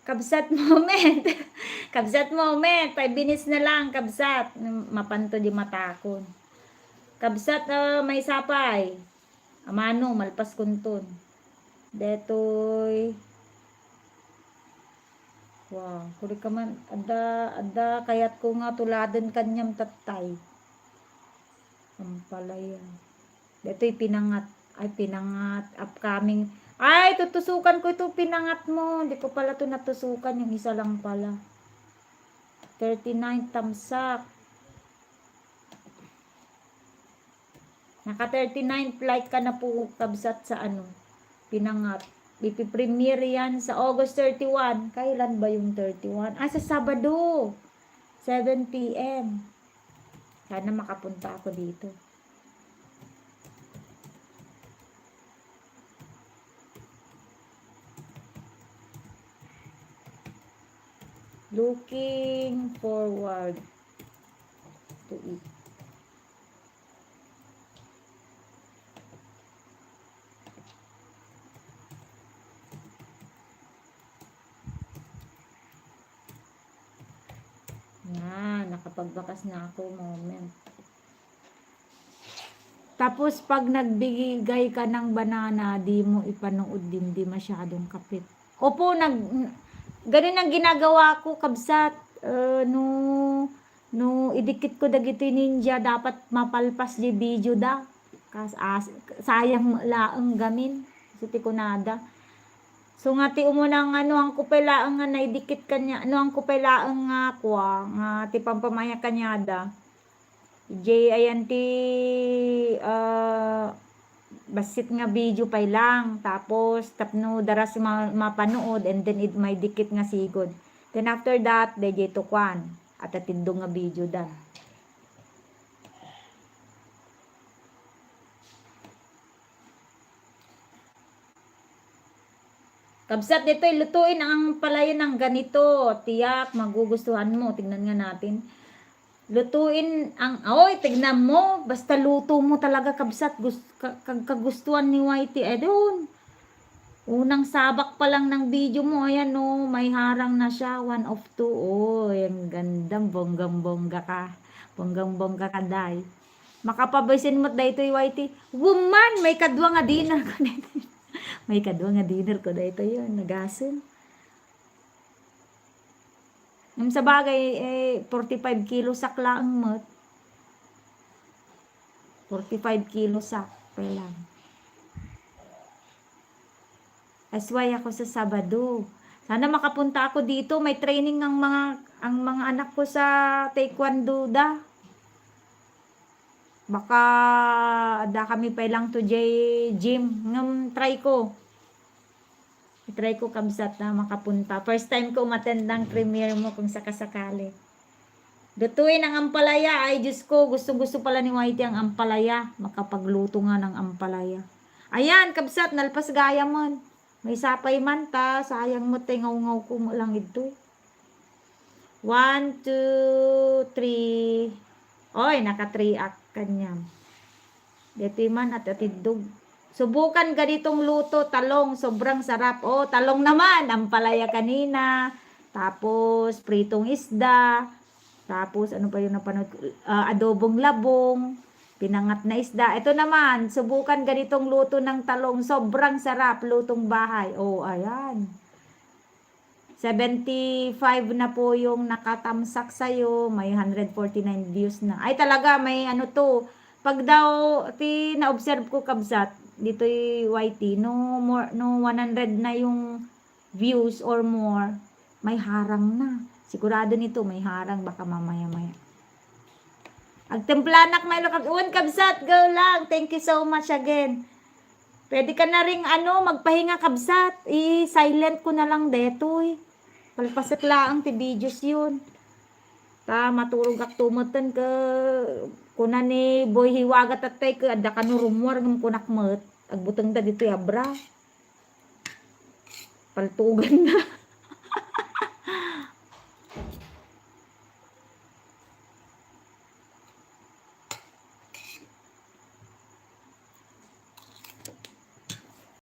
Kabsat moment. Kabsat moment. 5 minutes na lang, kabsat. Mapanto di matakon. Kabsat may sapay. Amano, malpas kunton. Detoy. Wow, kuri ka man. Ada, kayat ko nga tuladan kanyang tatay. Ampalaya. Detoy pinangat. Ay, pinangat. Upcoming. Ay, tutusukan ko ito. Pinangat mo. Hindi ko pala ito natusukan. Yung isa lang pala. 39 tamsak. Naka 39 flight ka na po, kabsat, sa ano. Pinangat. Ipipremiere yan sa August 31. Kailan ba yung 31? Sa Sabado. 7 p.m. Sana makapunta ako dito. Looking forward to it. Yan, nakapagbakas na ako moment. Tapos pag nagbigay ka ng banana, di mo ipanood din, di masyadong kapit. Opo, ganun ang ginagawa ko, kabsat. No idikit ko dagito ninja, dapat mapalpas di video da. Sayang laang gamin. Suti ko nada. So nga ti umunang ang kupelaang nga naidikit kanya, ang kupelaang nga kwa, nga ti pampamaya kanyada. Ayan ti basit nga video pay lang, tapos tapno daras mapanood, and then may dikit nga sigod. Then after that, DJ to kwan at atindong nga video da. Kabsat, dito lutuin ang palaya ng ganito. Tiyak, magugustuhan mo. Tingnan nga natin. Lutuin tignan mo. Basta luto mo talaga, kabsat. Kagustuhan ni Whitey. Doon. Unang sabak pa lang ng video mo. Ayan, may harang na siya. 1 of 2. Ang ganda. Bonggang-bongga ka. Bonggang-bongga ka, day. Makapabisin mo dito, Whitey. Woman, may kadwa nga dinner ka dito. May kadwa nga dinner ko dito yun. Nagasin. Yung sa bagay, 45 kilo sak lang mo. 45 kilo sak. Lang. Asway ako sa Sabado. Sana makapunta ako dito. May training ang mga anak ko sa Taekwondo da. Baka da kami pa lang to gym. Try ko. I-try ko, kabsat, na makapunta. First time ko umattend ng premiere mo kung sakasakali. Lutuin ang ampalaya. Ay, Diyos ko, gusto pala ni Whitey ang ampalaya. Makapagluto nga ng ampalaya. Ayan, kabsat, nalpas gaya man. May sapay man ta. Sayang mo, ngaw ko mo lang ito. 1, 2, 3. Oy, naka 3 act kanya. Dito man at atidog. Subukan ganitong luto, talong, sobrang sarap. Talong naman, ampalaya kanina. Tapos, pritong isda. Tapos, ano pa yung napanood? Adobong labong. Pinangat na isda. Ito naman, subukan ganitong luto ng talong. Sobrang sarap, lutong bahay. Ayan. 75 na po yung nakatamsak sa'yo. May 149 views na. Ay, talaga, may ano to. Pag daw, na-observe ko, kabsat, dito yung Whitey, no 100 na yung views or more, may harang na. Sigurado nito, may harang, baka mamaya-maya. Agtemplanak may lakag-uwan, kabsat, go lang. Thank you so much again. Pwede ka na ring magpahinga, kabsat. I-silent ko na lang dito eh. Palpasit lang ti videos yun. Maturog ak tumutan ka kuna ni boy hiwagat at tay ka ada ka no rumwar ng kunak met agbutang da dito yabra paltugan na.